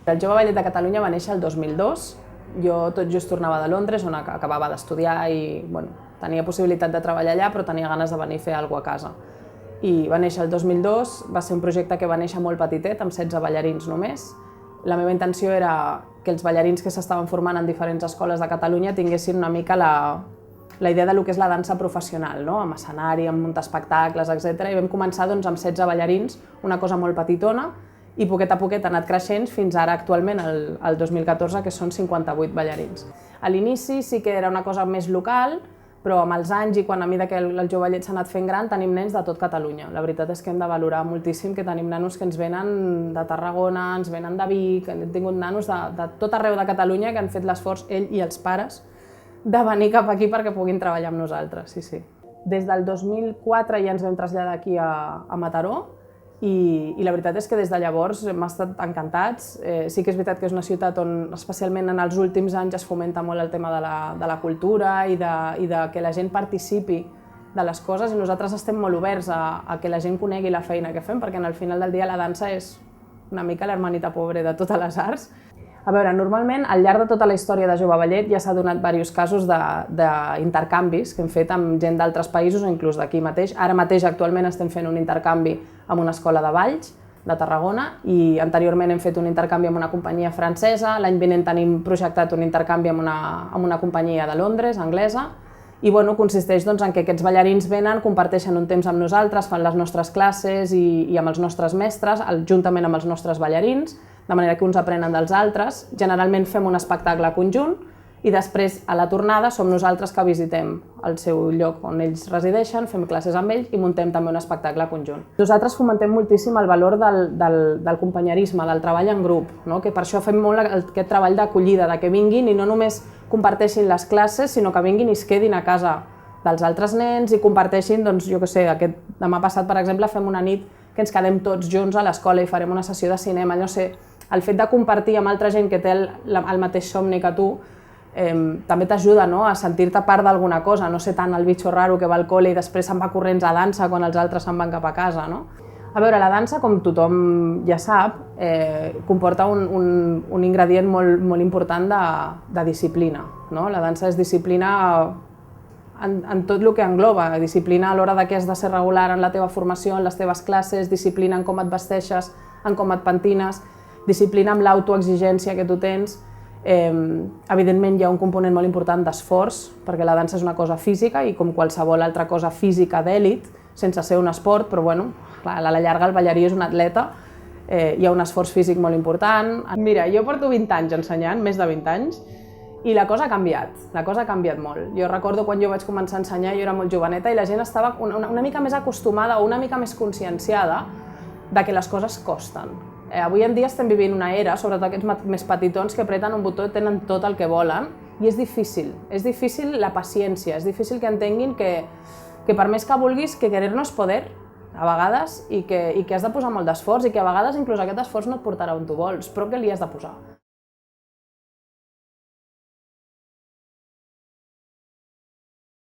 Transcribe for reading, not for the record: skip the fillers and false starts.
El Jove Ballet de Catalunya va néixer el 2002. Jo tot just tornava de Londres, on acabava d'estudiar i tenia possibilitat de treballar allà, però tenia ganes de venir a fer alguna cosa a casa. I va néixer el 2002, va ser un projecte que va néixer molt petitet, amb 16 ballarins només. La meva intenció era que els ballarins que s'estaven formant en diferents escoles de Catalunya tinguessin una mica la idea del que és la dansa professional, no? Amb escenari, amb muntar espectacles, etc. I vam començar amb 16 ballarins, una cosa molt petitona, i poquet a poquet ha anat creixent fins ara actualment, el 2014, que són 58 ballarins. A l'inici sí que era una cosa més local, però amb els anys i quan a mesura que el Jove Ballet s'ha anat fent gran, tenim nens de tot Catalunya. La veritat és que hem de valorar moltíssim que tenim nanos que ens venen de Tarragona, ens venen de Vic, hem tingut nanos de tot arreu de Catalunya que han fet l'esforç, ell i els pares, de venir cap aquí perquè puguin treballar amb nosaltres, sí. Des del 2004 ja ens vam traslladar aquí a Mataró i la veritat és que des de llavors hem estat encantats. Sí que és veritat que és una ciutat on, especialment en els últims anys, es fomenta molt el tema de la cultura i de que la gent participi de les coses, i nosaltres estem molt oberts a que la gent conegui la feina que fem, perquè al final del dia la dansa és una mica l'hermanita pobre de totes les arts. A veure, normalment, al llarg de tota la història de Jove Ballet ja s'ha donat diversos casos d'intercanvis que hem fet amb gent d'altres països o inclús d'aquí mateix. Ara mateix, actualment, estem fent un intercanvi amb una escola de balls de Tarragona i anteriorment hem fet un intercanvi amb una companyia francesa. L'any vinent tenim projectat un intercanvi amb una companyia de Londres, anglesa. I consisteix en que aquests ballarins venen, comparteixen un temps amb nosaltres, fan les nostres classes i amb els nostres mestres, juntament amb els nostres ballarins, de manera que uns aprenen dels altres. Generalment fem un espectacle conjunt i després, a la tornada, som nosaltres que visitem el seu lloc on ells resideixen, fem classes amb ells i muntem també un espectacle conjunt. Nosaltres fomentem moltíssim el valor del companyerisme, del treball en grup, que per això fem molt aquest treball d'acollida, de que vinguin i no només comparteixin les classes, sinó que vinguin i es quedin a casa dels altres nens i comparteixin, jo què sé, demà passat, per exemple, fem una nit que ens quedem tots junts a l'escola i farem una sessió de cinema, no sé. El fet de compartir amb altra gent que té el mateix somni que tu també t'ajuda a sentir-te part d'alguna cosa, no ser tant el bitxo raro que va al col·le i després se'n va corrents a dansa quan els altres se'n van cap a casa. A veure, la dansa, com tothom ja sap, comporta un ingredient molt important de disciplina. La dansa és disciplina en tot el que engloba, disciplina a l'hora que has de ser regular en la teva formació, en les teves classes, disciplina en com et vesteixes, en com et pentines, disciplina amb l'autoexigència que tu tens. Evidentment hi ha un component molt important d'esforç, perquè la dansa és una cosa física i com qualsevol altra cosa física d'èlit, sense ser un esport, però a la llarga el ballarí és un atleta, hi ha un esforç físic molt important. Mira, jo porto 20 anys ensenyant, més de 20 anys, i la cosa ha canviat molt. Jo recordo quan jo vaig començar a ensenyar, jo era molt joveneta i la gent estava una mica més acostumada o una mica més conscienciada de que les coses costen. Avui en dia estem vivint una era, sobretot aquests més petitons, que apreten un botó i tenen tot el que volen, i és difícil la paciència, és difícil que entenguin que per més que vulguis, que querer no és poder, a vegades, i que has de posar molt d'esforç i que a vegades inclús aquest esforç no et portarà on tu vols, però que li has de posar.